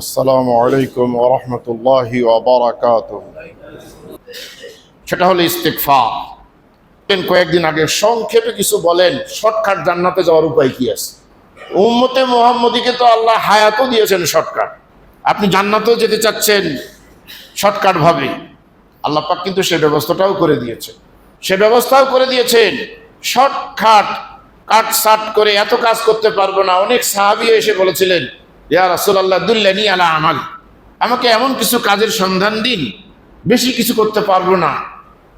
আসসালামু আলাইকুম ওয়া রাহমাতুল্লাহি ওয়া বারাকাতুহু। সেটা হলো ইস্তিগফার। কয়েকদিন আগে সংক্ষেপে কিছু বলেন, শর্টকাট জান্নাতে যাওয়ার উপায় কি আছে? উম্মতে মুহাম্মদীকে তো আল্লাহ হায়াতও দিয়েছেন শর্টকাট। আপনি জান্নাতেও যেতে চাচ্ছেন শর্টকাট ভাবে, আল্লাহ পাক কিন্তু সে ব্যবস্থাটাও করে দিয়েছেন। শর্টকাট কাটসাট করে এত কাজ করতে পারবো না। অনেক সাহাবী এসে বলেছিলেন, ইয়া রাসূলুল্লাহ দুল্লানি আলা আমাল, আমাকে এমন কিছু কাজের সন্ধান দিন, বেশি কিছু করতে পারবো না,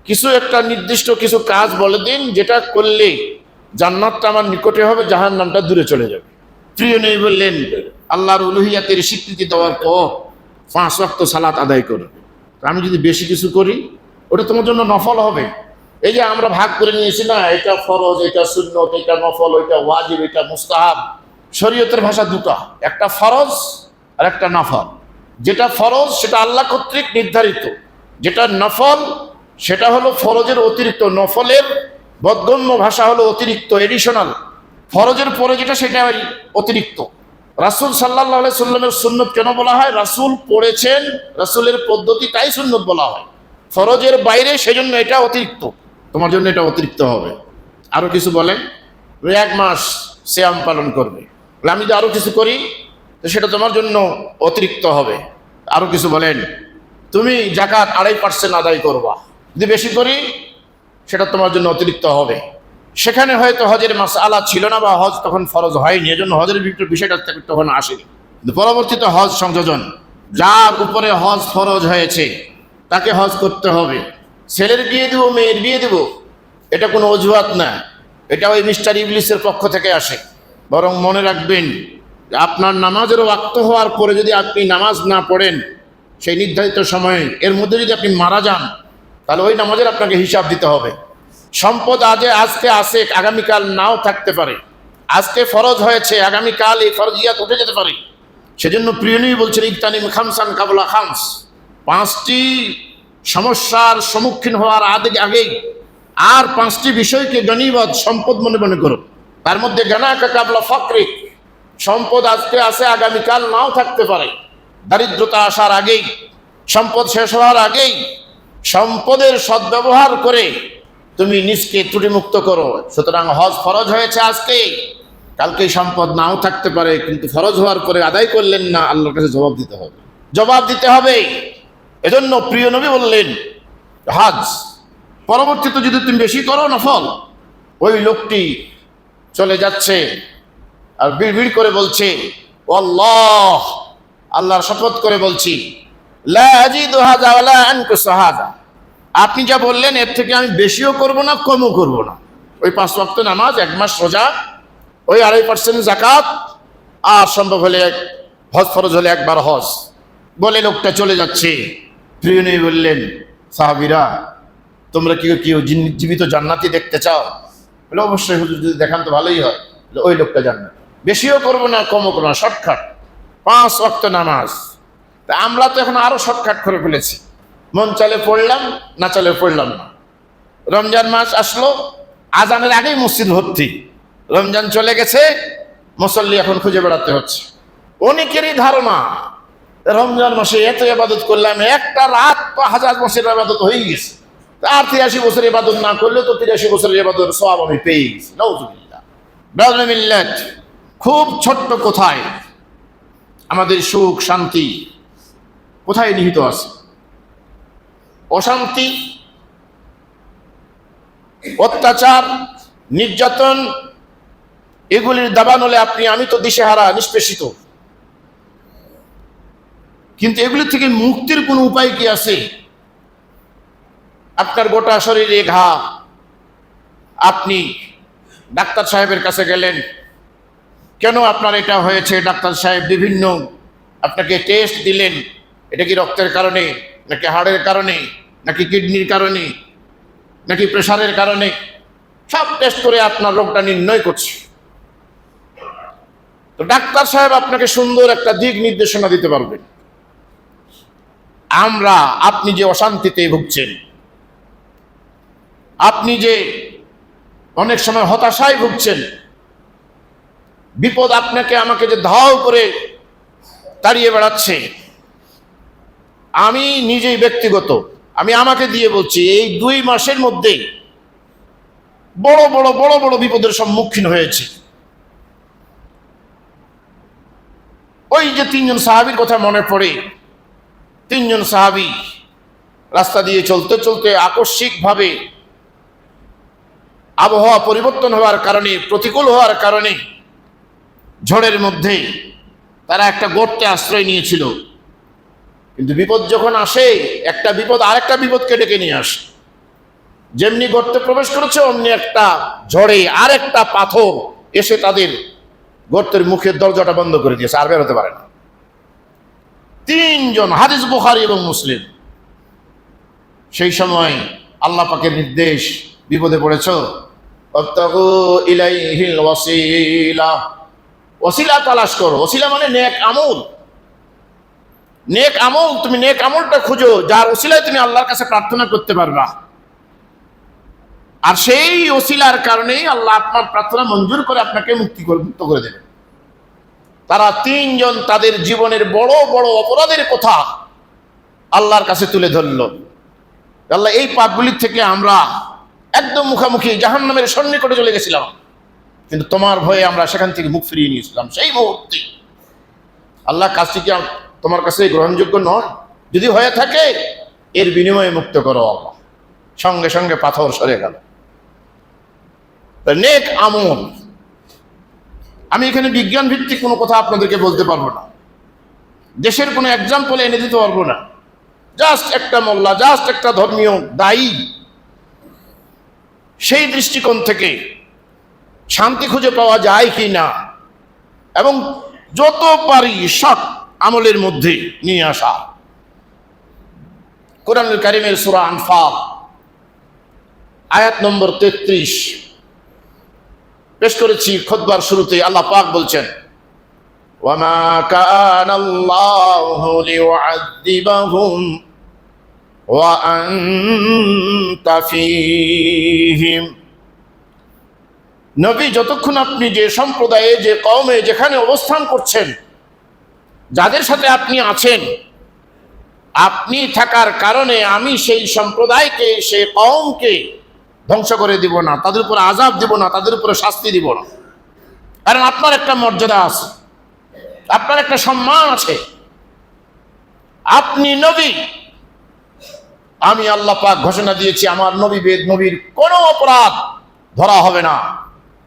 কিছু একটা নির্দিষ্ট কিছু কাজ বলে দিন যেটা করলে জান্নাতটা আমার নিকটে হবে, জাহান্নামটা দূরে চলে যাবে। প্রিয় নবী বললেন, আল্লাহর উলুহিয়াতের স্বীকৃতি দেওয়ার পর 5 ওয়াক্ত সালাত আদায় করবে। আমি যদি বেশি কিছু করি ওটা তোমার জন্য নফল হবে। এই যে আমরা ভাগ করে নিয়েছি না, এটা ফরজ, এটা সুন্নত, এটা নফল, এটা ওয়াজিব, এটা মুস্তাহাব। শরীয়তের ভাষা দুটো, একটা ফরজ আর একটা নফল। যেটা ফরজ সেটা আল্লাহ কর্তৃক নির্ধারিত, যেটা নফল সেটা হলো ফরজের অতিরিক্ত। নফলের বদগম্য ভাষা হলো অতিরিক্ত, এডিশনাল। ফরজের পরে যেটা সেটা অতিরিক্ত। রাসূল সাল্লাল্লাহু আলাইহি সাল্লামের সুন্নত কেন বলা হয়? রাসূল পড়েছেন, রাসূলের পদ্ধতি, তাই সুন্নত বলা হয়। ফরজের বাইরে সেজন্য এটা অতিরিক্ত, তোমার জন্য এটা অতিরিক্ত হবে। আরো কিছু বলেন, 1 মাস সিয়াম পালন করবে, আমি যদি আরো কিছু করি তো সেটা তোমার জন্য অতিরিক্ত হবে। আরো কিছু বলেন, তুমি যাকাত 2.5% আদায় করবা, যদি বেশি করি সেটা তোমার জন্য অতিরিক্ত হবে। সেখানে হয়তো হজের মাসআলা ছিল না বা হজ তখন ফরজ হয়নি, এজন্য হজের বিষয়টা তখন আসেনি। কিন্তু পরবর্তীতে হজ সংযোজন, যার উপরে হজ ফরজ হয়েছে তাকে হজ করতে হবে। ছেলের বিয়ে দেবো, মেয়ের বিয়ে দেবো, এটা কোনো অজুহাত না, এটা ওই মিস্টার ইবলিসের পক্ষ থেকে আসে। বরং মনে রাখবেন, আপনার নামাজের ওয়াক্ত হওয়ার পরে যদি আপনি নামাজ না পড়েন সেই নির্ধারিত সময়ে, এর মধ্যে যদি আপনি মারা যান, তাহলে ওই নামাজের আপনাকে হিসাব দিতে হবে। সম্পদ আজকে আসে, আগামীকাল নাও থাকতে পারে। আজকে ফরজ হয়েছে, আগামীকাল এই ফরজিয়াত উঠে যেতে পারে। সেজন্য প্রিয় নবী বলছেন, ইকতানিম খামসান কাবলা খামস, 5টি সমস্যার সম্মুখীন হওয়ার আগেই আর 5টি বিষয়কে গনিমত, সম্পদ মনে মনে করো। তার মধ্যে গানাকা কাবলা ফাকরিক, সম্পদ আজকে আসে, আগামীকাল নাও থাকতে পারে। দারিদ্রতা আসার আগেই, সম্পদ শেষ হওয়ার আগেই সম্পদের সদ্ব্যবহার করে তুমি নিজকে ত্রুটিমুক্ত করো। সুতরাং হজ ফরজ হয়েছে আজকে, কালকে সম্পদ নাও থাকতে পারে, কিন্তু ফরজ হওয়ার পরে আদায় করলেন না, আল্লাহর কাছে জবাব দিতে হবে। এজন্য প্রিয় নবী বললেন হজ, পরবর্তীতে যদি তুমি বেশি করো নফল। ওই লোকটি চলে যাচ্ছে আর বিড়বিড় করে বলছে, আল্লাহ, আল্লাহর শপথ করে বলছি, লা আজিদু হাযা ওয়া লা আনকুসু হাযা, আপনি যা বললেন এর থেকে আমি বেশিও করব না, কমও করব না। ওই 5 ওয়াক্ত নামাজ, 1 মাস রোজা, ওই 2.5% যাকাত, আর সম্ভব হলে হজ ফরজ হলে একবার হজ, বলে লোকটা চলে যাচ্ছে। প্রিয় নবী বললেন, সাহাবীরা, তোমরা কি কেউ জীবিত জান্নাতি দেখতে চাও? বলে, অবশ্যই হুজুর, যদি দেখান তো ভালোই হয়। ওই লোকটা জান্নাত, বেশিও করব না, কমও করবো না, শর্টকাট 5 ওয়াক্ত নামাজ। তা আমরা তো এখন আরো শর্টকাট করে ফেলেছি, মন চালে পড়লাম, না চালে পড়লাম না। রমজান মাস আসলো, আজানের আগেই মসজিদ ভর্তি। রমজান চলে গেছে, মুসল্লি এখন খুঁজে বেড়াতে হচ্ছে। অনেকেরই ধারণা রমজান মাসে এত ইবাদত করলাম, একটা রাত তো 1000 বছরের ইবাদত হয়ে গেছে, আর 83 বছরের ইবাদত না করলে তো 83 বছরের ইবাদতের সওয়াব আমি পেয়ে গেছি। নাউযুবিল্লাহ। ব্রাদার মিল্লাত, খুব ছোট্ট কোথায় আমাদের সুখ শান্তি কোথায় নিহিত আছে? অশান্তি, অত্যাচার, নির্যাতন, এগুলির দাবানলে আমি তো দিশেহারা, নিষ্পেষিত। কিন্তু এগুলি থেকে মুক্তির কোনো উপায় কি আছে? আপনার গোটা শরীরে ঘা, আপনি ডাক্তার সাহেবের কাছে গেলেন, কেন আপনার এটা হয়েছে? ডাক্তার সাহেব বিভিন্ন আপনাকে টেস্ট দিলেন, এটা কি রক্তের কারণে, নাকি হাড়ের কারণে, নাকি কিডনির কারণে, নাকি প্রেশারের কারণে? সব টেস্ট করে আপনার রোগটা নির্ণয় করছে। তো ডাক্তার সাহেব আপনাকে সুন্দর একটা দিক নির্দেশনা দিতে পারবেন। আপনি যে অশান্তিতে ভুগছেন, আপনি যে অনেক সময় হতাশায় ভুগছেন, বিপদ আপনাকে আমাকে যে ধাও করে তাড়িয়ে বেড়াচ্ছে। আমি নিজেই ব্যক্তিগত, আমি আমাকে দিয়ে বলছি, এই 2 মাসের মধ্যে বড় বড় বড় বড় বিপদের সম্মুখীন হয়েছে। ওই যে 3 জন সাহাবীর কথা মনে পড়ে। 3 জন সাহাবী রাস্তা দিয়ে চলতে চলতে আকস্মিকভাবে আবহাওয়া পরিবর্তন হওয়ার কারণে, প্রতিকূল হওয়ার কারণে ঝড়ের মধ্যে তারা একটা গর্তে আশ্রয় নিয়েছিল। কিন্তু বিপদ যখন আসে, একটা বিপদ আরেকটা বিপদকে ডেকে নিয়ে আসে। যেমনি গর্তে প্রবেশ করেছে, অমনি একটা ঝড়ে আরেকটা পাথর এসে তাদের গর্তের মুখের দরজাটা বন্ধ করে দিয়েছে, আর বের হতে পারে না। 3 জন, হাদিস বুখারী এবং মুসলিম। সেই সময় আল্লাহ পাকের নির্দেশ, বিপদে পড়েছ, অবতাগু ইলাইহিল ওয়াসিলা, ওসিলা তালাশ করো। ওসিলা মানে নেক আমল। নেক আমল, তুমি নেক আমলটা খুঁজো, যার ওসিলায় তুমি আল্লাহর কাছে প্রার্থনা করতে পারবা। আর সেই ওসিলার কারণেই আল্লাহ আপনার প্রার্থনা মঞ্জুর করে আপনাকে মুক্ত করে দেবে। তারা 3 জন তাদের জীবনের বড় বড় অপরাধের কথা আল্লাহর কাছে তুলে ধরল। আল্লাহ, এই পাপগুলির থেকে আমরা একদম মুখামুখি জাহান্নামের সন্নিকটে চলে গেছিলাম, কিন্তু তোমার ভয়ে আমরা সেখান থেকে মুখ ফিরিয়ে নিয়েছিলাম। সেই মুহূর্তে আল্লাহ, কাজটি কি তোমার কাছে গ্রহণযোগ্য নয়? যদি হয়ে থাকে এর বিনিময়ে মুক্ত করো আল্লাহ। সঙ্গে সঙ্গে পাথর সরে গেল। নেক আমল, আমি এখানে বিজ্ঞান ভিত্তিক কোনো কথা আপনাদেরকে বলতে পারবো না, দেশের কোনো এক্সাম্পল এনে দিতে পারবো না। জাস্ট একটা মোল্লা, জাস্ট একটা ধর্মীয় দায়ী, সেই দৃষ্টিকোণ থেকে শান্তি খুঁজে পাওয়া যায় কি না, এবং যত পারি সৎ আমলের মধ্যে নিয়ে আসা। কোরআনুল কারীমের সূরা আনফাল আয়াত নম্বর 33 পেশ করেছি খুতবার শুরুতে। আল্লাহ পাক বলছেন, ওয়ামা কানাল্লাহু লিউআযিবাহুম ওয়া আনতা ফীহিম। নবী, যতক্ষণ আপনি যে সম্প্রদায়ে, যে কওমে, যেখানে অবস্থান করছেন, যাদের সাথে আপনি আছেন, আপনি থাকার কারণে আমি সেই সম্প্রদায়কে, সেই কওমকে ধ্বংস করে দিব না, তাদের উপর আযাব দিব না, তাদের উপরে শাস্তি দিব না। কারণ আপনার একটা মর্যাদা আছে, আপনার একটা সম্মান আছে, আপনি নবী। আমি আল্লাহ পাক ঘোষণা দিয়েছি, আমার নবীর কোনো অপরাধ ধরা হবে না,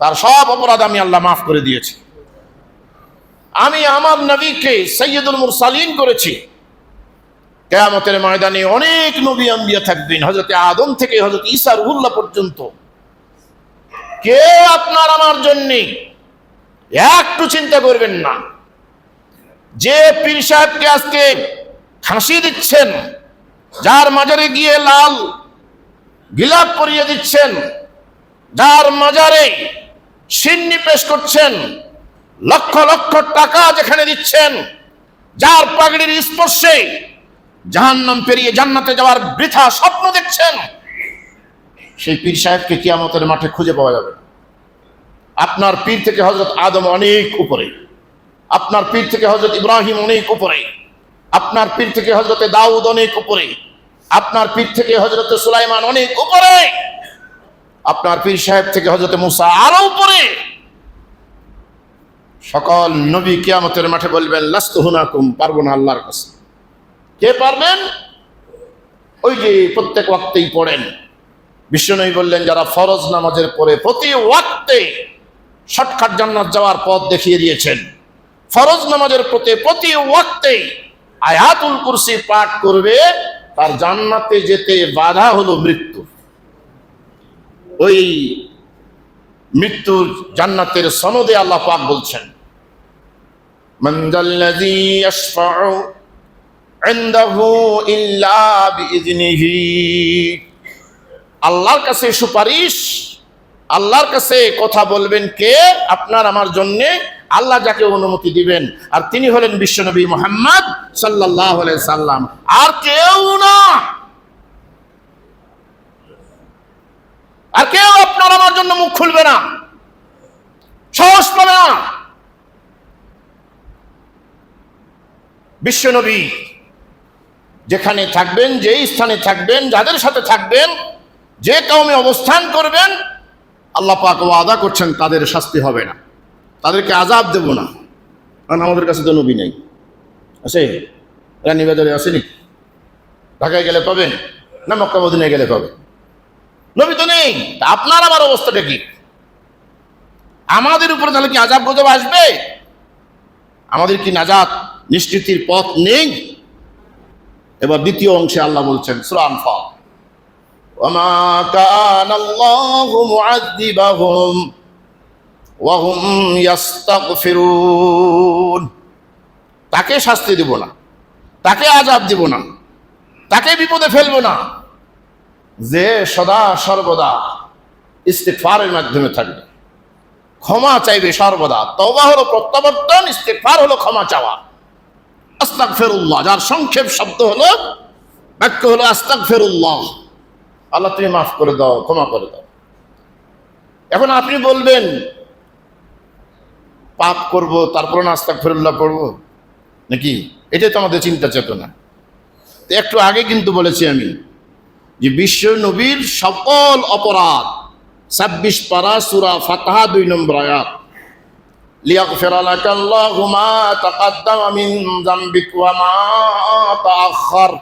তার সব অপরাধ আমি আল্লাহ মাফ করে দিয়েছি। আমি আমার নবীকে সাইয়্যিদুল মুরসালিন করেছি। কিয়ামতের ময়দানে অনেক নবী আম্বিয়া থাকবেন, হযরত আদম থেকে হযরত ঈসা রুহুল্লাহ পর্যন্ত। কে আপনার আমার জন্য একটু চিন্তা করবেন না। যে পীর সাহেবকে আজকে ফাঁসি দিচ্ছেন, যার মাজারে গিয়ে লাল গিলাপ পরিয়ে দিচ্ছেন, যার মাজারে সিন্নি পেশ করছেন, লক্ষ লক্ষ টাকা যেখানে দিচ্ছেন, যার পাগড়ির স্পর্শে জাহান্নাম পেরিয়ে জান্নাতে যাওয়ার বৃথা স্বপ্ন দেখছেন, সেই পীর সাহেবকে কিয়ামতের মাঠে খুঁজে পাওয়া যাবে। আপনার পীর থেকে হযরত আদম অনেক উপরে, আপনার পীর থেকে হযরত ইব্রাহিম অনেক উপরে, আপনার পীর থেকে হযরত দাউদ অনেক উপরে, আপনার পীর থেকে হযরত সুলাইমান অনেক উপরে, আপনার পীর সাহেব থেকে হযরত মুসা আরো উপরে। সকল নবী কিয়ামতের মাঠে বলবেন, লাস্তু হুনাকুম, পারবো না আল্লাহর কাছে। কে পারবেন? ওই যে প্রত্যেক ওয়াক্তেই পড়েন। বিশ্বনবী বললেন, যারা ফরজ নামাজের পরে প্রতি ওয়াক্তে শর্টকাট জান্নাত যাওয়ার পথ দেখিয়ে দিয়েছেন। ফরজ নামাজের প্রতি ওয়াক্তে আয়াতুল কুরসি পাঠ করবে, তার জান্নাতে যেতে বাধা হলো মৃত্যু। ওই মৃত্যুর জান্নাতের সনদে আল্লাহ পাক বলছেন, মান যাল্লাযী ইয়াশফাউ ইনদাহু ইল্লা বিইযনিহি। আল্লাহর কাছে সুপারিশ, আল্লাহর কাছে কথা বলবেন কে? আপনার আমার জন্য আল্লাহ যাকে অনুমতি দিবেন, আর তিনি হলেন বিশ্বনবী মুহাম্মদ সাল্লাল্লাহু আলাইহি সাল্লাম, আর কেউ না। আর কেউ আপনার আমার জন্য মুখ খুলবে না, সাহস পাবে না। বিশ্বনবী যেখানে থাকবেন, যেই স্থানে থাকবেন, যাদের সাথে থাকবেন, যে কওমে অবস্থান করবেন, আল্লাহ পাক ওয়াদা করছেন তাদের শাস্তি হবে না, তাদেরকে আযাব দেব না। কারণ আমাদের কাছে তো নবী নেই, আছে? রানীবাজারে আসেনি? ঢাকায় গেলে পাবেন না মক্কা মদিনায় গেলে পাবেন? নবী তো নেই। আপনার আমার অবস্থাটা কি? আমাদের উপরে তাহলে কি আযাব গজব আসবে? আমাদের কি নাজাত নিশ্চিতির পথ নেই? এবার দ্বিতীয় অংশে আল্লাহ বলছেন সূরা আনফাল, ওয়ামা কানাল্লাহু মুআযযিবাহুম ওয়া হুম ইস্তাগফিরুন। তাকে শাস্তি দেব না, তাকে আযাব দেব না, তাকে বিপদে ফেলবো না, যে সদা সর্বদা ইস্তিগফারের মাধ্যমে থাকবে, ক্ষমা চাইবে সর্বদা। তওবা হলো প্রত্যাবর্তন, ইস্তিগফার হলো ক্ষমা চাওয়া। আস্তাগফিরুল্লাহ, যার সংক্ষেপ শব্দ হলো, বাক্য হলো আস্তাগফিরুল্লাহ। আল্লাহ তুমি মাফ করে দাও, ক্ষমা করে দাও। এখন আপনি বলবেন পাপ করব তারপর না আস্তাগফিরুল্লাহ পড়বো নাকি? এটাই তো আমাদের চিন্তা চেতনা। একটু আগে কিন্তু বলেছি আমি যে বিশ্ব নবীর সকল অপরাধ 26 পারা সূরা ফাতিহা 2 নম্বর আয়াত, লিয়াগফিরা লাকাল্লাহু মা তাকাদ্দামা মিন যামবিক ওয়া মা তাআখার।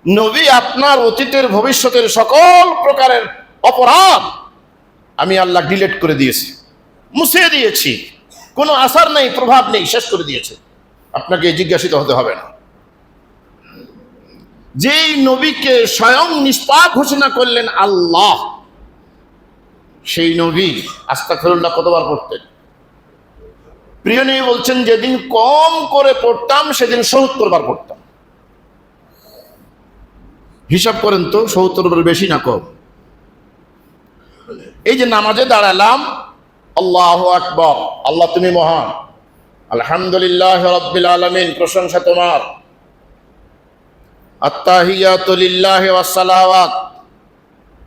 নবী আপনার অতীতের ভবিষ্যতের সকল প্রকারের অপরাধ আমি আল্লাহ ডিলিট করে দিয়েছি, মুছে দিয়েছি, কোনো আসার নেই, প্রভাব নেই, শেষ করে দিয়েছে। আপনাকে জিজ্ঞাসিত হতে হবে না। যেই নবীকে স্বয়ং নিষ্পাপ ঘোষণা করলেন আল্লাহ, সেই নবী আস্তাগফিরুল্লাহ কতবার পড়তেন? প্রিয় নবী বলছেন যেদিন কম করে পড়তাম সেদিন ৭০ বার পড়তাম। হিসাব করেন তো, ৭০ বার বেশি না কম? এই যে নামাজে দাঁড়ালাম, আল্লাহু আকবার, আল্লাহ তুমি মহান, আলহামদুলিল্লাহ রাব্বিল আলামিন, প্রশংসা তোমার, আত্তাহিয়াতু লিল্লাহি ওয়াস সালাওয়াত,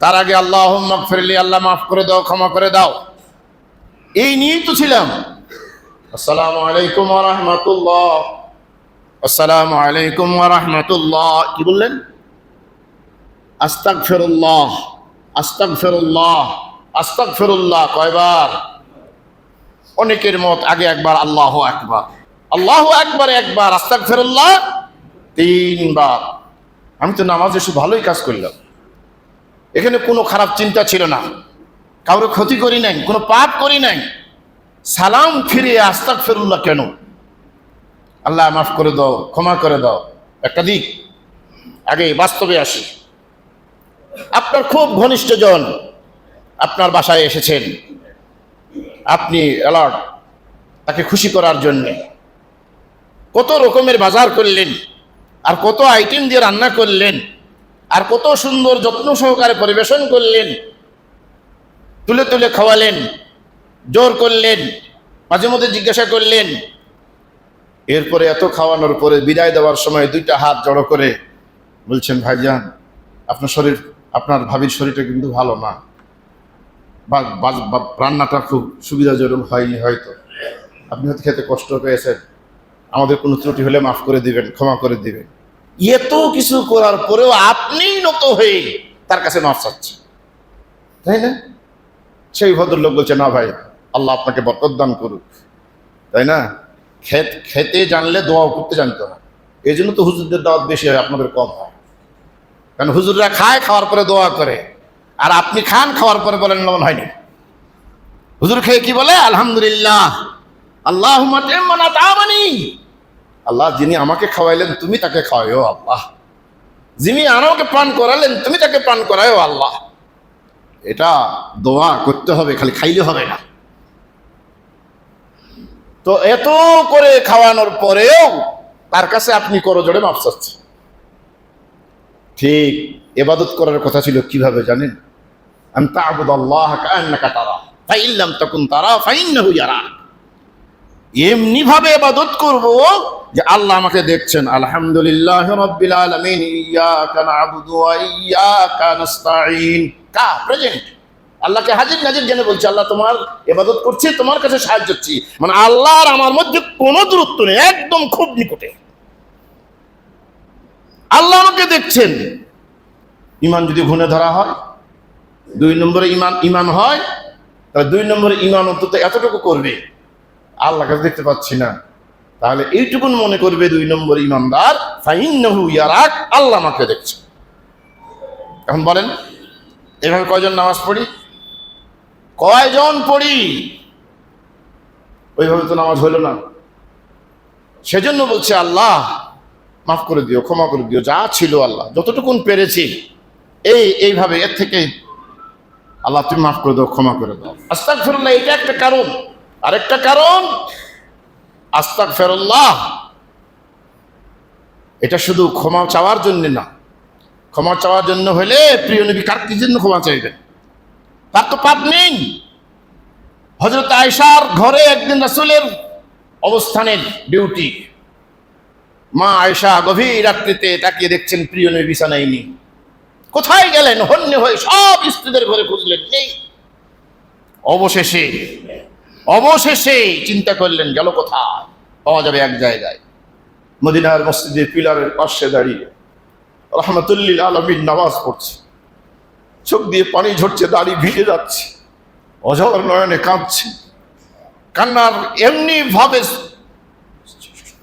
তার আগে আল্লাহুম্মা গফিরলি, আল্লাহ মাফ করে দাও, ক্ষমা করে দাও, এই নিয়েই তো ছিলাম। আসসালামু আলাইকুম ওয়া রাহমাতুল্লাহ, আসসালামু আলাইকুম ওয়া রাহমাতুল্লাহ। কি বললেন? আস্তাগফিরুল্লাহ, আস্তাগফিরুল্লাহ, আস্তাগফিরুল্লাহ। কয়বার? অনেকের মত আগে একবার আল্লাহু আকবার, আল্লাহু আকবার একবার, আস্তাগফিরুল্লাহ 3 বার। আমি তো নামাজে এসে ভালোই কাজ করলাম, এখানে কোনো খারাপ চিন্তা ছিল না, কাউকে ক্ষতি করি নাই, কোনো পাপ করি নাই। সালাম ফিরিয়ে আস্তাগফিরুল্লাহ কেন? আল্লাহ মাফ করে দাও, ক্ষমা করে দাও। একটা দিক, আগে বাস্তবে আসি। আপনার খুব ঘনিষ্ঠজন আপনার বাসায় এসেছেন, আপনি অ্যালার্ট, তাকে খুশি করার জন্যে কত রকমের বাজার করলেন, আর কত আইটেম দিয়ে রান্না করলেন, আর কত সুন্দর যত্ন সহকারে পরিবেশন করলেন, তুলে তুলে খাওয়ালেন, জোর করলেন, মাঝে মধ্যে জিজ্ঞাসা করলেন। এরপরে এত খাওয়ানোর পরে বিদায় দেওয়ার সময় 2টা হাত জড়ো করে বলছেন, ভাইজান আপনার শরীর, আপনার ভাবির শরীরটা কিন্তু ভালো না, বা রান্নাটা খুব সুবিধাজনক হয়নি, হয়তো আপনি হয়তো খেতে কষ্ট পেয়েছেন, আমাদের কোনো ত্রুটি হলে মাফ করে দিবেন, ক্ষমা করে দিবেন। এত কিছু করার পরেও আপনি নত হয়ে তার কাছে মাফ চাচ্ছেন, তাই না? সেই ভদ্রলোক বলছে, না ভাই, আল্লাহ আপনাকে বরকত দান করুক, তাই না? খেতে জানলে দোয়াও করতে জানতে হয়। এই জন্য তো হুজুরদের দাওয়াত বেশি হয়, আপনাদের কম হয়। কারণ হুজুররা খায়, খাওয়ার পরে দোয়া করে, আর আপনি খান, খাওয়ার পরে বলেন লবণ হয়নি। হুজুর খেয়ে কি বলে? আলহামদুলিল্লাহ, আল্লাহুম্মা আতি'মান আত'আমানি, আল্লাহ যিনি আমাকে খাওয়াইলেন তুমি তাকে খাওয়াইও আল্লাহ, যিনি আমাকে পান করালেন তুমি তাকে পান করায়ও আল্লাহ। এটা দোয়া করতে হবে, খালি খাইলে হবে না। তো এত করে খাওয়ানোর পরেও তার কাছে আপনি করজোড়ে মাফ চাচ্ছেন। ঠিক ইবাদত করার কথা ছিল কিভাবে জানেন? আন তা'বুদাল্লাহ কাআন্নাকা তারা ফাইন লাম তাকুন তারা ফাইন্নাহু ইয়ারাক। এমনি ভাবে ইবাদত করব যে আল্লাহ আমাকে দেখছেন। আলহামদুলিল্লাহি রাব্বিল আলামিন, ইয়াকা না'বুদু ওয়া ইয়াকা নাস্তাঈন, কা প্রেজেন্ট, আল্লাহকে হাজির নাজির জেনে বলছি, আল্লাহ তোমার ইবাদত করছি, তোমার কাছে সাহায্য চাচ্ছি। মানে আল্লাহ আর আমার মধ্যে কোনো দূরত্ব নেই, একদম খুব নিকটে। আল্লাহ আমাকে দেখছেন। ইমান যদি ঘুণে ধরা হয়, 2 নম্বরে ইমান হয়, তাহলে 2 নম্বরে ইমান অন্তত এতটুকু করবে, আল্লাহকে দেখতে পাচ্ছি না, তাহলে এইটুকুন মনে করবে 2 নম্বর ইমানদার, ফাইন্নাহু ইয়ারাক, আল্লাহ আমাকে দেখছে। এখন বলেন, এভাবে কয়জন নামাজ পড়ি? কয়জন পড়ি? ওইভাবে তো নামাজ হলো না। সেজন্য বলছে আল্লাহ মাফ করে দিও, ক্ষমা করে দিও, যা ছিল আল্লাহ যতটুকুন পেরেছি এইভাবে, এর থেকে আল্লাহ তুমি মাফ করে দাও, ক্ষমা করে দাও। আস্তাগফিরুল্লাহ, এটা একটা কারণ। আরেকটা কারণ, আস্তাগফিরুল্লাহ এটা শুধু ক্ষমা চাওয়ার জন্য না। ক্ষমা চাওয়ার জন্য হলে প্রিয় নবী কার কি জন্য ক্ষমা চাইবেন? তার তো পাপ নেই। হযরত আয়েশার ঘরে একদিন রাসূলের অবস্থানের ডিউটি, মা আয়েশা গভীর রাত্রিতে তাকিয়ে দেখছেন প্রিয় নবী বিছানায় নেই। কোথায় গেলেন? হন্য হয়ে সব স্ত্রীদের ঘরে খুঁজলেন, নেই। অবশেষে চিন্তা করলেন গেল কোথায়, পাওয়া যাবে এক জায়গায়, মদিনার মসজিদের পিলারের পাশে দাঁড়িয়ে রাহমাতুল্লিল আলামিন নামাজ পড়ছে, চোখ দিয়ে পানি ঝরছে, দাড়ি ভিজে যাচ্ছে, অঝর নয়নে কাঁদছে। কান্নার এমনি ভাবে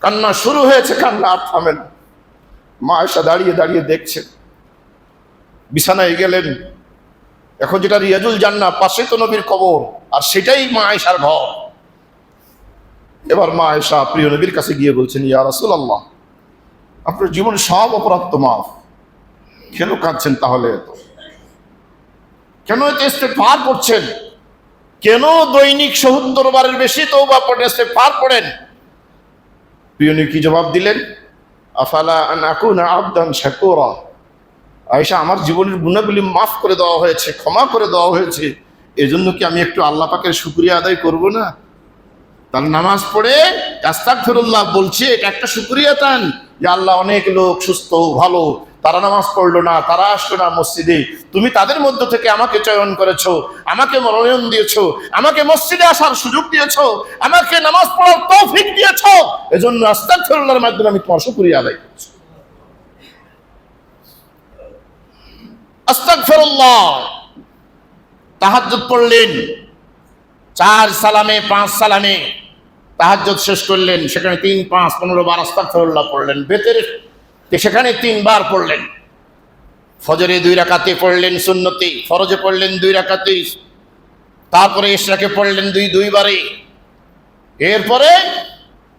কান্না শুরু হয়েছে, কান্না আর থামে না। মা আয়েশা দাঁড়িয়ে দাঁড়িয়ে দেখছেন। বিছানায় গেলেন। এখন যেটা রিয়াজুল জান্নাহ, পাশে তো নবীর কবর, আর সেটাই মা আয়েশার ঘর। এবার মা আয়েশা প্রিয় নবীর কাছে গিয়ে বলছেন, ইয়া রাসূলুল্লাহ, আপনার জীবনে সব অপরাধ তো মাফ, কেন কাঁদছেন তাহলে? কেন এত ইস্তেগফার করছেন? কেন দৈনিক ৭০ বারের বেশি তওবা পড়েন, ইস্তেগফার পড়েন? প্রিয় নবী কি জবাব দিলেন? আফালা আন আকুনা আবদান শাকুরা। আয়েশা, আমার জীবনের গুনাহগুলি মাফ করে দেওয়া হয়েছে, ক্ষমা করে দেওয়া হয়েছে, এজন্য কি আমি একটু আল্লাহ পাকের শুকরিয়া আদায় করব না? তার নামাজ পড়ে আস্তাগফিরুল্লাহ বলছে, এটা একটা শুকরিয়া তান যে আল্লাহ, অনেক লোক সুস্থ ভালো, তারা নামাজ পড়লো না, তারা আসলো না মসজিদে, তুমি তাদের মধ্য থেকে আমাকে চয়ন করেছো, আমাকে মনোনয়ন দিয়েছো, আমাকে মসজিদে আসার সুযোগ দিয়েছো, আমাকে নামাজ পড়ার তৌফিক দিয়েছো, এজন্য আস্তাগফিরুল্লাহর মাধ্যমে আমি তোমার শুকরিয়া আদায় করছি। আস্তাগফিরুল্লাহ। তাহাজ্জুদ পড়লেন, 4 সালামে 5 সালামে তাহাজ্জুদ শেষ করলেন, সেখানে 3, 5, 15 বার আস্তাগফিরুল্লাহ পড়লেন। বেতের সেখানে 3 বার পড়লেন। ফজরে 2 রাকাতে পড়লেন সুন্নতি, ফরজে পড়লেন 2 রাকাতে, তারপরে ইশরাকে পড়লেন 2 বারে। এরপরে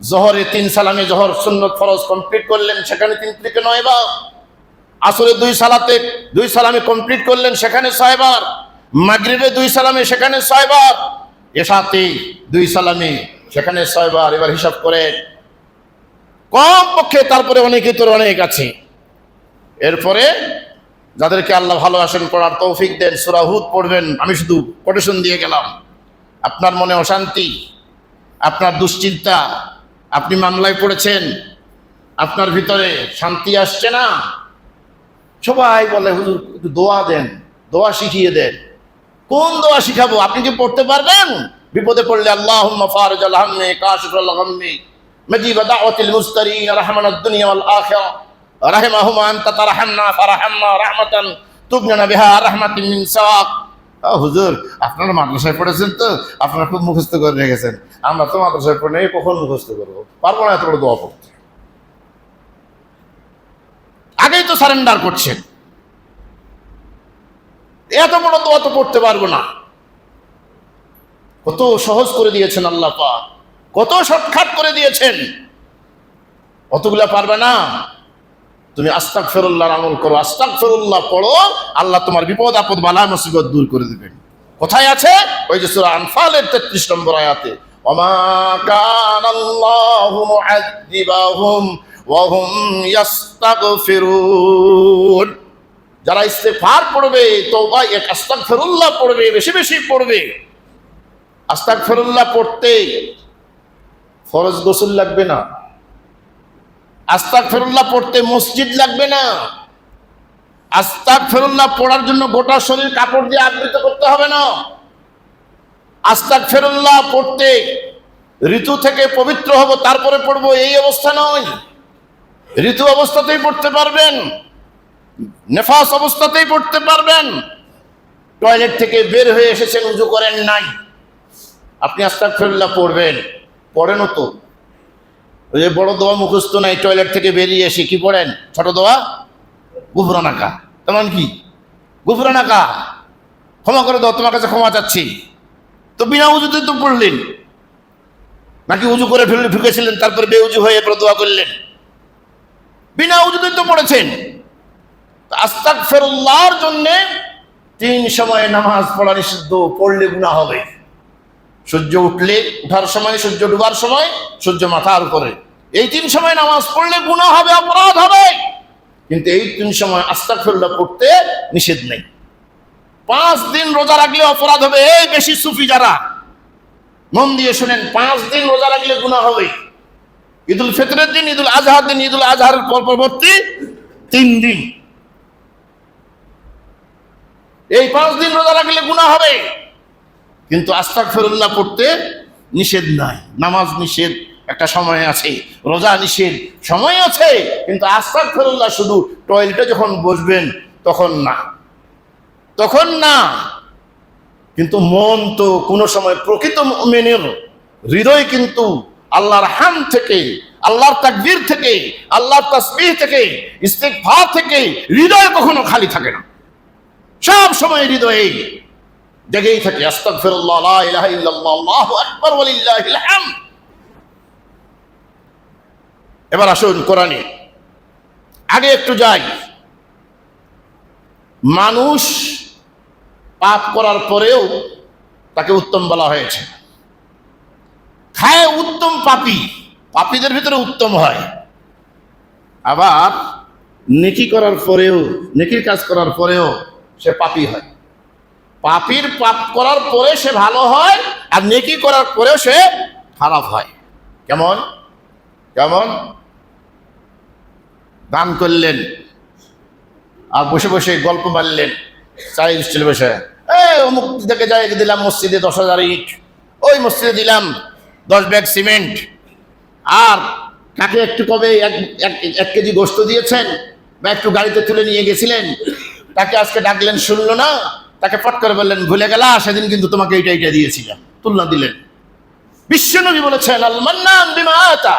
জোহরে 3 সালামে জোহর সুন্নত ফরজ কমপ্লিট করলেন, সেখানে 3 থেকে 9 বার। আসরে 2 সালামে কমপ্লিট করলেন, সেখানে 6 বার। মাগরিবে 2 সালামে, সেখানে 6 বার। এশাতে 2 সালামে, সেখানে 6 বার। এবার হিসাব করে কম পক্ষে, তারপরে অনেকে তোর অনেক আছে। এরপরে যাদেরকে আল্লাহ ভালোবাসেন, পড়ার তৌফিক দেন, সূরা হুদ পড়বেন। আমি শুধু কোটেশন দিয়ে গেলাম। আপনার মনে অশান্তি, আপনার দুশ্চিন্তা, আপনি মামলায় পড়েছেন, আপনার ভিতরে শান্তি আসছে না, সবাই বলে হুজুর একটু দোয়া দেন, দোয়া শিখিয়ে দেন। কোন দোয়া শিখাবো? আপনি কি পড়তে পারবেন? বিপদে পড়লে আল্লাহুম্মা ফারিজাল হাম্মি কাশিফাল গাম্মি মুজিব দাওয়াতিল মুস্তারিন রাহমানাদ দুনিয়া ওয়াল আখিরা রাহিমাহুমা আনতা তারহামনা ফারহামনা রাহমাতান তুবনা বিহা রাহমাতিন মিন সাওয়াক। হুজুর, আপনারা মাদ্রাসায় পড়েছেন তো, আপনারা খুব মুখস্থ করে রেখেছেন। আমরা তো মাদ্রাসায় পড়ে নেই, কখন মুখস্থ করবো? পারবো না এত বড় দোয়া পড়তে। আগেই তো সারেন্ডার করছেন, এত বড় দোয়া তো পড়তে পারবো না। কত সহজ করে দিয়েছেন আল্লাহ পাক, কত শর্টকাট করে দিয়েছেন, অতগুলা পারবে না। তুমি আস্তাগফিরুল্লাহর আমল করো, আস্তাগফিরুল্লাহ পড়ো, আল্লাহ তোমার বিপদ আপদ বালা মুসিবত দূর করে দিবেন। কোথায় আছে? ওই যে সূরা আনফালের 33 নম্বর আয়াতে, ওমা কানাল্লাহু মুআযযিবাহুম ওয়া হুম ইস্তাগফিরুন। যারা ইস্তেগফার পড়বে, তওবা, আস্তাগফিরুল্লাহ পড়বে, বেশি বেশি পড়বে। আস্তাগফিরুল্লাহ পড়তে ফরজ গোসল লাগবে না, আস্তাগফিরুল্লাহ পড়তে মসজিদ লাগবে না, আস্তাগফিরুল্লাহ পড়ার জন্য গোটা শরীর কাপড় দিয়ে আবৃত করতে হবে না। আস্তাগফিরুল্লাহ পড়তে ঋতু থেকে পবিত্র হব তারপরে পড়বো এই অবস্থা নয়। ঋতু অবস্থাতেই পড়তে পারবেন, নেফাস অবস্থাতেই পড়তে পারবেন। টয়লেট থেকে বের হয়ে এসেছেন, উজু করেন নাই, আপনি আস্তাগফিরুল্লাহ পড়বেন। পড়েনও তো, ওই যে বড় দোয়া মুখস্থ নাই, টয়লেট থেকে বেরিয়ে এসে কি পড়েন? ছোট দোয়া, গুফরানাকা। তেমন কি গুফরানাকা, ক্ষমা করে দাও, তোমার কাছে ক্ষমা চাচ্ছি। তো বিনা উজুতেই তো পড়লেন, নাকি উজু করে ঢুকেছিলেন তারপরে বেউজু হয়ে এরপর দোয়া করলেন? বিনা উজুতেই তো পড়েছেন। আস্তাগফিরুল্লাহর জন্য 3 সময়ে নামাজ পড়া নিষিদ্ধ, পড়লে গুনাহ হবে। সূর্য উঠলে, উঠার সময়, সূর্য ডুবার সময়, সূর্য মাথার উপরে, এই 3 সময় নামাজ পড়লে গুনাহ হবে, অপরাধ হবে। কিন্তু এই 3 সময় আস্তাগফিরুল্লাহ পড়তে নিষেধ নেই। 5 দিন রোজা রাখলে অপরাধ হবে। এই বেশি সুফি যারা, মন দিয়ে শুনেন, 5 দিন রোজা রাখলে গুনাহ হবে। ঈদুল ফিতরের দিন, ঈদুল আজহার দিন, ঈদুল আজহার পরবর্তী 3 দিন, এই 5 দিন রোজা রাখলে গুনাহ হবে। কিন্তু আস্তাগফিরুল্লাহ পড়তে নিষেধ নাই। নামাজ নিষেধ, একটা সময় আছে, রোজা নিষেধ, সময় আছে, কিন্তু আস্তাগফিরুল্লাহ শুধু টয়লেটে যখন বসবেন তখন না, তখন না। কিন্তু মন তো কোনো সময়, প্রকৃত মুমিনের হৃদয় কিন্তু আল্লাহর হাম থেকে, আল্লাহর তাকবীর থেকে, আল্লাহর তাসবিহ থেকে, ইস্তিগফার থেকে হৃদয় কখনো খালি থাকে না। সব সময় হৃদয়ে জেগেই থাকে আস্তাগফিরুল্লাহ, লা ইলাহা ইল্লাল্লাহ, আল্লাহু আকবার, ওয়ালিল্লাহিল হামদ। এবার আসুন কোরআনে আগে একটু যাই। মানুষ পাপ করার পরেও তাকে উত্তম বলা হয়েছে। খায় উত্তম পাপী, পাপীদের ভিতরে উত্তম হয়। আবার নেকি করার পরেও, নেকির কাজ করার পরেও সে পাপী হয়। পাপীর পাপ করার পরে সে ভালো হয়, আর নেকি করার পরেও সে খারাপ হয়। কেমন কেমন? দান করলেন আর বসে বসে গল্প মারলেন, চায়ের স্টিলে বসে, অমুক থেকে যাই দিলাম মসজিদে 10,000 ইট, ওই মসজিদে দিলাম 10 ব্যাগ সিমেন্ট, আর কাকে একটু কবে 1 কেজি গোস্ত দিয়েছেন, বা একটু গাড়িতে তুলে নিয়ে গেছিলেন, তাকে আজকে ডাকলেন শুনলো না, তাকে পট করে বললেন ভুলে গেলা, সেদিন কিন্তু তোমাকে এইটা দিয়েছিলাম, তুলনা দিলেন। বিশ্বনবী বলেছেন, আল মান্নান বিমা আতা,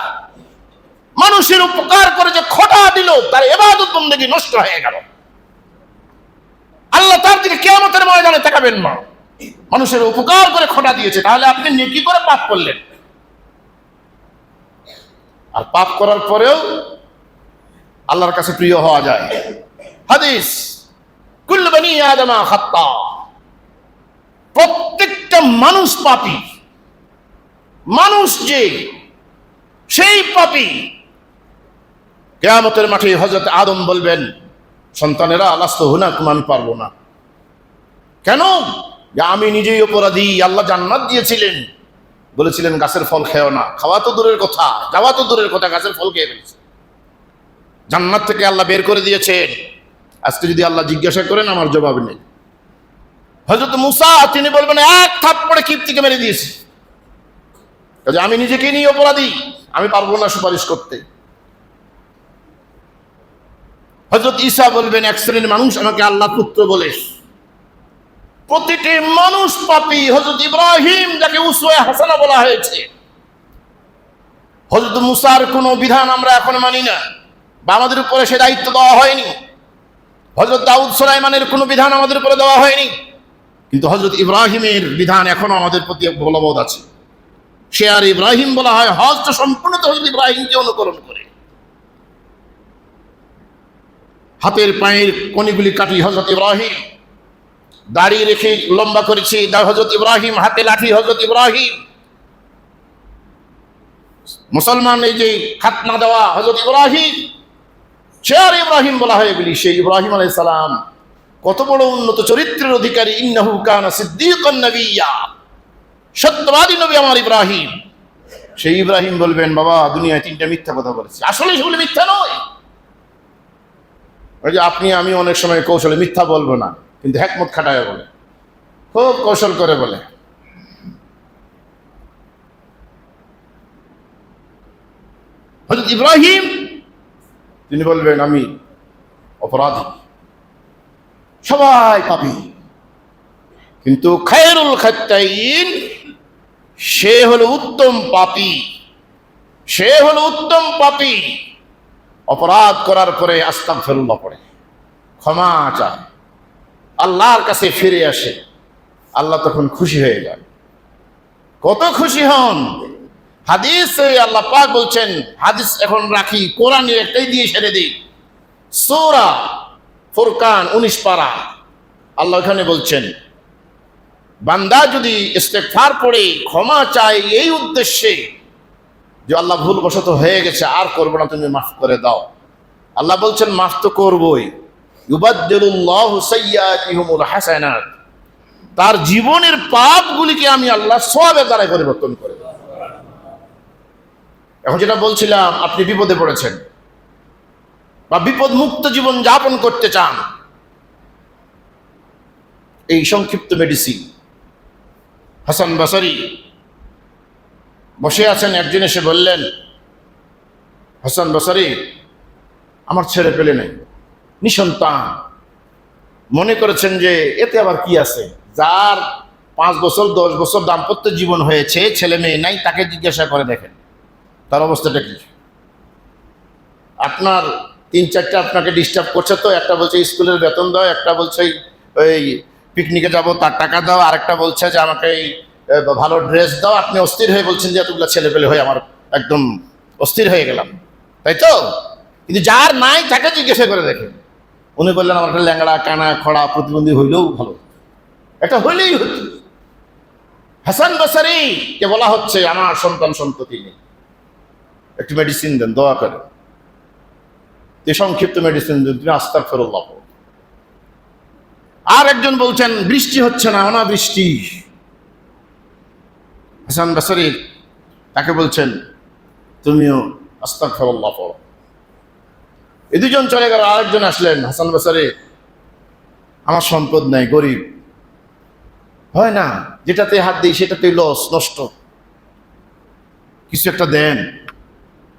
মানুষের উপকার করে যে খোটা দিল, তার ইবাদত বন্দেগী নষ্ট হয়ে গেল। আল্লাহ তার দিকে কিয়ামতের ময়দানে তাকাবেন না। মানুষের উপকার করে খোটা দিয়েছে, তাহলে আপনি নেকি করে পাপ করলেন। আর পাপ করার পরেও আল্লাহর কাছে প্রিয় হওয়া যায়। হাদিস, কুল্লু বনি আদমা খাত্তা, প্রত্যেকটা মানুষ পাপী। মানুষ যে সেই পাপী, কিয়ামতের মাঠে হযরত আদম বলবেন, সন্তানেরা লাস্তু হুনাকুম, আমি পারবো না। কেন? আমি নিজেই অপরাধী। আল্লাহ জান্নাত দিয়েছিলেন, বলেছিলেন গাছের ফল খেও না। খাওয়া তো দূরের কথা, যাওয়া তো দূরের কথা, গাছের ফল খেয়ে ফেলেছে। জান্নাত থেকে আল্লাহ বের করে দিয়েছেন। আজকে যদি আল্লাহ জিজ্ঞাসা করেন, আমার জবাব নেই। হযরত মূসা, তিনি বলবেন, 1 থাপ্পড়ে কিপ্তিকে মেরে দিয়েছি। আমি নিজেকে নিয়ে অপরাধী, আমি পারবো না সুপারিশ করতে। হযরত ঈসা বলবেন, 1 শ্রেণীর মানুষ আমাকে আল্লাহ পুত্র বলে। প্রতিটি মানুষ পাপী। হযরত ইব্রাহিম, যাকে উসওয়া হাসানা বলা হয়েছে, হযরত মুসার কোনো বিধান আমরা এখন মানি না, বা আমাদের উপরে সে দায়িত্ব দেওয়া হয়নি। হযরত দাউদ সুলাইমানের কোনো বিধান আমাদের উপরে দেওয়া হয়নি, কিন্তু হযরত ইব্রাহিমের বিধান এখনো আমাদের প্রতি বলবৎ আছে। সে আর ইব্রাহিম বলা হয়, হজ তো সম্পূর্ণ হযরত ইব্রাহিমকে অনুকরণ করে। হাতের পায়ের কনিগুলি কাটি হযরত ইব্রাহিম, দাড়ি রেখে লম্বা করেছি হযরত ইব্রাহিম, হাতে লাঠি হযরত ইব্রাহিম, মুসলমান এই যে খাতনা দেওয়া হযরত ইব্রাহিম। সে আর ইব্রাহিম বলা হয় বলি, সেই ইব্রাহিম আলাইহিস সালাম কত বড় উন্নত চরিত্রের অধিকারী। ইন্নাহু কানা সিদ্দীকান নবিয়্যা, সত্যবাদী নবী আমার ইব্রাহিম। সেই ইব্রাহিম বলবেন, বাবা দুনিয়ায় 3টা মিথ্যা কথা বলেছি, আসলে সেগুলো মিথ্যা নয়। ওই যে আপনি আমি অনেক সময় কৌশলে মিথ্যা বলবো না, কিন্তু হিকমত খাটায় বলে, খুব কৌশল করে বলে। হযরত ইব্রাহিম তিনি বলবেন আমি অপরাধী, সবাই পাপী, কিন্তু খায়রুল খাত্তাইন সে হলো উত্তম পাপী, সে হলো উত্তম পাপী। অপরাধ করার পরে আস্তাগফিরুল্লাহ পড়ে, ক্ষমা চায়, আল্লাহর কাছে ফিরে আসে, আল্লাহ তখন খুশি হয়ে যান। কত খুশি হন! হাদিসে আল্লাহ পাক বলছেন, হাদিস এখন রাখি, কোরআনের একটাই দিয়ে ছেড়ে দিই। সূরা ফুরকান 19 পারা, আল্লাহ এখানে বলছেন বান্দা যদি ইস্তেগফার পড়ে ক্ষমা চায় এই উদ্দেশ্যে যে আল্লাহ ভুলবশত হয়ে গেছে, আর করবো না, তুমি মাফ করে দাও, আল্লাহ বলছেন মাফ তো করবই। ইউবাদদিলুল্লাহু সাইয়্যাতিহুমুল হাসানাত, তার জীবনের পাপগুলিকে আমি আল্লাহ সওয়াবের দ্বারা পরিবর্তন করে দেব। এখন যেটা বলছিলাম, আপনি বিপদে পড়েছেন বা বিপদ মুক্ত জীবন যাপন করতে চান, এই সংক্ষিপ্ত মেডিসিন। হাসান বসরি বসে আছেন, একজন এসে বললেন, হাসান বসরি আমার ছেলে পেলে নেই, নিঃসন্তান। মনে করেছেন যে এতে আবার কি আছে, যার 5 বছর 10 বছর দাম্পত্য জীবন হয়েছে, ছেলে মেয়ে নাই, তাকে জিজ্ঞাসা করে দেখেন তার অবস্থাটা কি। আপনার 3-4টা আপনাকে ডিস্টার্ব করছে, তো একটা বলছে স্কুলের বেতন দাও, একটা বলছে ওই পিকনিকে যাব তার টাকা দাও, আরেকটা বলছে যে আমাকে এই ভালো ড্রেস দাও। আপনি অস্থির হয়ে বলছেন যে এতগুলো ছেলে পেলে হয়ে আমার একদম অস্থির হয়ে গেলাম, তাই তো? কিন্তু যার নাই তাকে জিজ্ঞাসা করে দেখেন। উনি বললেন আমার একটা ল্যাংড়া কানা খড়া প্রতিবন্ধী হইলেও ভালো, এটা হইলেই হতো। হাসান বসরি কে বলা হচ্ছে আমার সন্তান সন্ততি নেই, একটু মেডিসিন দেন, দোয়া করেন। এই সংক্ষিপ্ত মেডিসিন দেন, তুমি আস্তাগফিরুল্লাহ। আর একজন বলছেন বৃষ্টি হচ্ছে না, অনাবৃষ্টি। হাসান বসরি তাকে বলছেন তুমিও আস্তাগফিরুল্লাহ পড়ো। এই দুজন চলে গেল, আরেকজন আসলেন, হাসান বসরি আমার সম্পদ নাই, গরিব, হয় না, যেটাতে হাত দিই সেটাতে লস, নষ্ট, কিছু একটা দেন,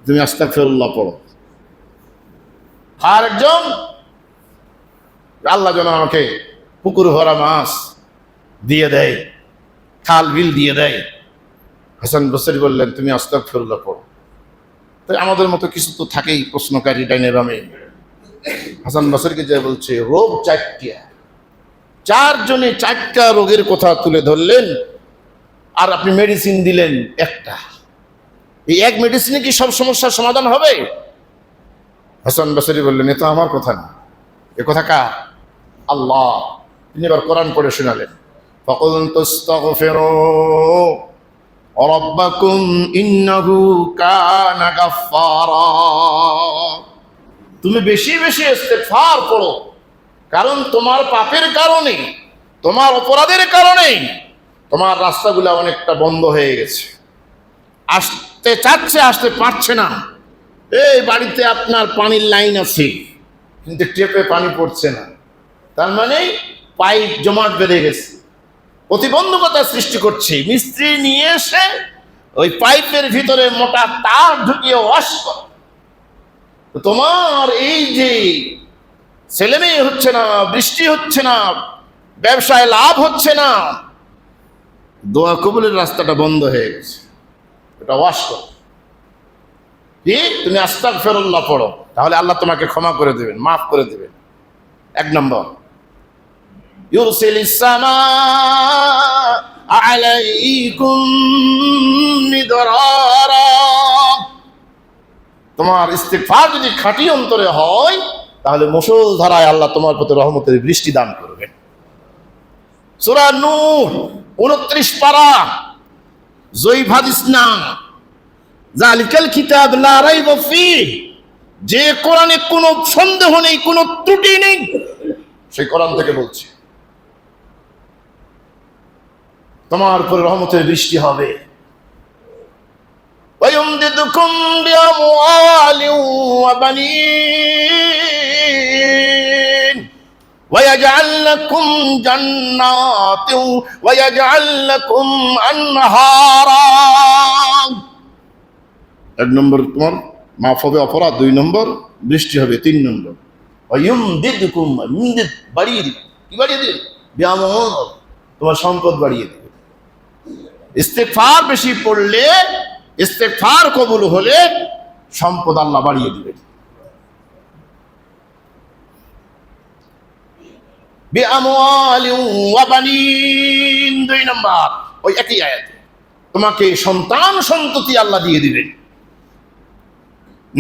তুমি আস্তাগফিরুল্লাহ পড়ো। আর একজন, আল্লাহ যেন আমাকে পুকুর ভরা মাছ দিয়ে দেয়, খাল বিল দিয়ে দেয়। হাসান বসরি বললেন তুমি আস্তাগফিরুল্লাহ পড়ো। তো আমাদের মতো কিছু তো থাকেই প্রশ্নকারী, ডাইনে বামে। হাসান বসরিকে যে বলছে রোগ 4টা, 4 জনে 4টা রোগের কথা তুলে ধরলেন, আর আপনি মেডিসিন দিলেন একটা। এই এক মেডিসিনে কি সব সমস্যার সমাধান হবে? হাসান বসরি বললেন এ তো আমার কথা না, এ কথা কার? আল্লাহ। তিনি এবার কোরআন পড়ে শোনালেন, ফাকুলতু আস্তাগফিরু রাব্বাকুম ইন্নাহু কানা গাফফারা। তুমি বেশি বেশি ইস্তিগফার করো, কারণ তোমার পাপের কারণে, তোমার অপরাধের কারণে তোমার রাস্তাগুলো অনেকটা বন্ধ হয়ে গেছে, আসতে চাচ্ছে আসতে পারছে না। এই বাড়িতে আপনার পানির লাইন আছে, কিন্তু টেপে পানি পড়ছে না, তার মানে পাইপ জমাট বেঁধে গেছে, প্রতিবন্ধকতা সৃষ্টি করছে। মিস্ত্রি নিয়ে এসে ওই পাইপের ভিতরে মোটা তার ঢুকিয়ে ওয়াশ করে। তোমার এই যে ছেলে মেয়ে হচ্ছে না, বৃষ্টি হচ্ছে না, ব্যবসায় লাভ হচ্ছে না, দোয়া কবুলের রাস্তাটা বন্ধ হয়ে গেছে, এটা ওয়াশ করো। কি? তুমি আস্তাগফিরুল্লাহ পড়ো, তাহলে আল্লাহ তোমাকে ক্ষমা করে দেবেন, মাফ করে দেবেন। 1 নম্বর, ইউরসিলিস সামা আলাইকুম মিদরারা। তোমার ইস্তিগফার যদি খাঁটি অন্তরে হয়, তাহলে মুষল ধারায় আল্লাহ তোমার প্রতি রহমতের বৃষ্টি দান করবেন। সূরা নূর 29 পারা, জয়ীফ হাদিস না, যালিকাল কিতাব লা রাইবা ফীহ, যে কোরআনে কোনো সন্দেহ নেই, কোনো ত্রুটি নেই, সেই কোরআন থেকে বলছে তোমার উপর রহমতের বৃষ্টি হবে। ওয়ায়ুমদিদুকুম বিআমওয়ালিন ওয়া বানিন, ويجعل لكم جنات ويجعل لكم أنهارا। এক নম্বর তোমার মাফ হবে অপরাধ, 2 নম্বর বৃষ্টি হবে, 3 নম্বর ওয়ায়ুমদিদকুম, মুমদিদ বাড়িয়ে দিবে। কি বাড়িয়ে দিবে? বিআমওয়াল, তোমার সম্পদ বাড়িয়ে দিবে। ইস্তেগফার বেশি পড়লে, ইস্তেগফার কবুল হলে সম্পদ আল্লাহ বাড়িয়ে দিবে। বিআমওয়ালিন ওয়া বানিন, 2 নম্বর ওই একই আয়াতে তোমাকে সন্তান সন্ততি আল্লাহ দিয়ে দিবেন,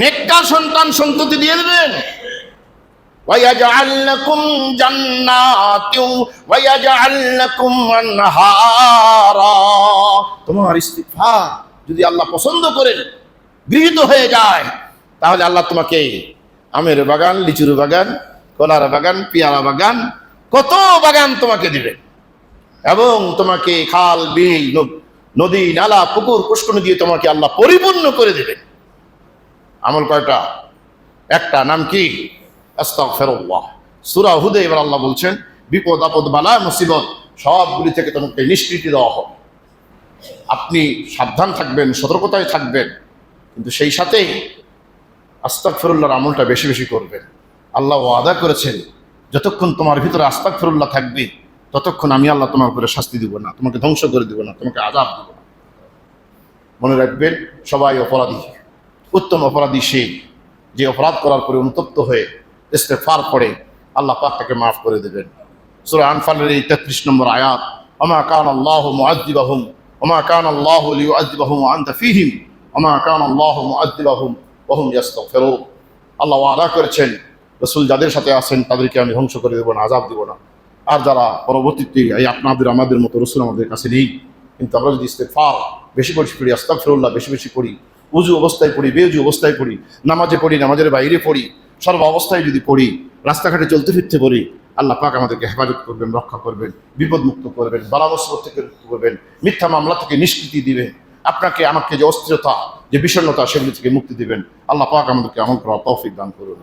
নেককার সন্তান সন্ততি দিয়ে দিবেন। ওয়ায়াজআল লাকুম জান্নাতিন ওয়ায়াজআল লাকুম আনহারা। তোমার ইস্তিগফার যদি আল্লাহ পছন্দ করেন, গৃহীত হয়ে যায়, তাহলে আল্লাহ তোমাকে আমের বাগান, লিচুর বাগান, কলার বাগান, পেয়ারা বাগান, কত বাগান তোমাকে দিবে, এবং তোমাকে খাল, বিল, নদী, নালা, পুকুর, পুষ্করণী দিয়ে তোমাকে আল্লাহ পরিপূর্ণ করে দেবেন। আমল কয়টা? একটা, নাম কি? আস্তাগফিরুল্লাহ। সূরা হুদে এবার আল্লাহ বলছেন বিপদ আপদ বালা মুসিবত সবগুলি থেকে তোমাকে নিষ্কৃতি দেওয়া হবে। আপনি সাবধান থাকবেন, সতর্কতায় থাকবেন, কিন্তু সেই সাথে আস্তাগফিরুল্লাহর আমলটা বেশি বেশি করবেন। আল্লাহ ওয়াদা করেছেন যতক্ষণ তোমার ভিতরে আস্তাগফিরুল্লাহ থাকবে ততক্ষণ আমি আল্লাহ তোমার উপরে শাস্তি দিব না, তোমাকে ধ্বংস করে দিব না, তোমাকে আযাব দিব না। মনে রাখবেন, সবাই অপরাধী। উত্তম অপরাধী সে যে অপরাধ করার পরে অনুতপ্ত হয়ে ইস্তেগফার পড়ে আল্লাহ পাক তাকে মাফ করে দেবেন। সূরা আনফালের এই 33 নম্বর আয়াত, ওমা কানা আল্লাহু মুআযযিবাহুম ওমা কানা আল্লাহু লিউআযযিবাহুম ওয়া আনতা ফীহিম ওমা কানা আল্লাহু মুআযযিবাহুম ওয়া হুম ইস্তাগফিরুন। আল্লাহ ওয়াদা করেছেন রাসূল যাদের সাথে আছেন তাদেরকে আমি ধ্বংস করে দেব না, আযাব দিব না। আর যারা পরবর্তীতে এই আপনাদের আমাদের মতো রাসূল আমাদের কাছে নেই, কিন্তু আমরা যদি ইস্তেগফার বেশি বেশি পড়ি, আস্তাগফিরুল্লাহ বেশি বেশি পড়ি, উজু অবস্থায় পড়ি, বেউজু অবস্থায় পড়ি, নামাজে পড়ি, নামাজের বাইরে পড়ি, সর্ব অবস্থায় যদি পড়ি, রাস্তাঘাটে চলতে ফিরতে পড়ি, আল্লাহ পাক আমাদেরকে হেফাজত করবেন, রক্ষা করবেন, বিপদ মুক্ত করবেন, বালা মুসিবত থেকে মুক্ত করবেন, মিথ্যা মামলা থেকে নিষ্কৃতি দিবেন, আপনাকে আমাকে যে অস্থিরতা, যে বিষণ্ণতা, সেগুলি থেকে মুক্তি দিবেন। আল্লাহ পাক আমাদেরকে আমল করার তৌফিক দান করুন।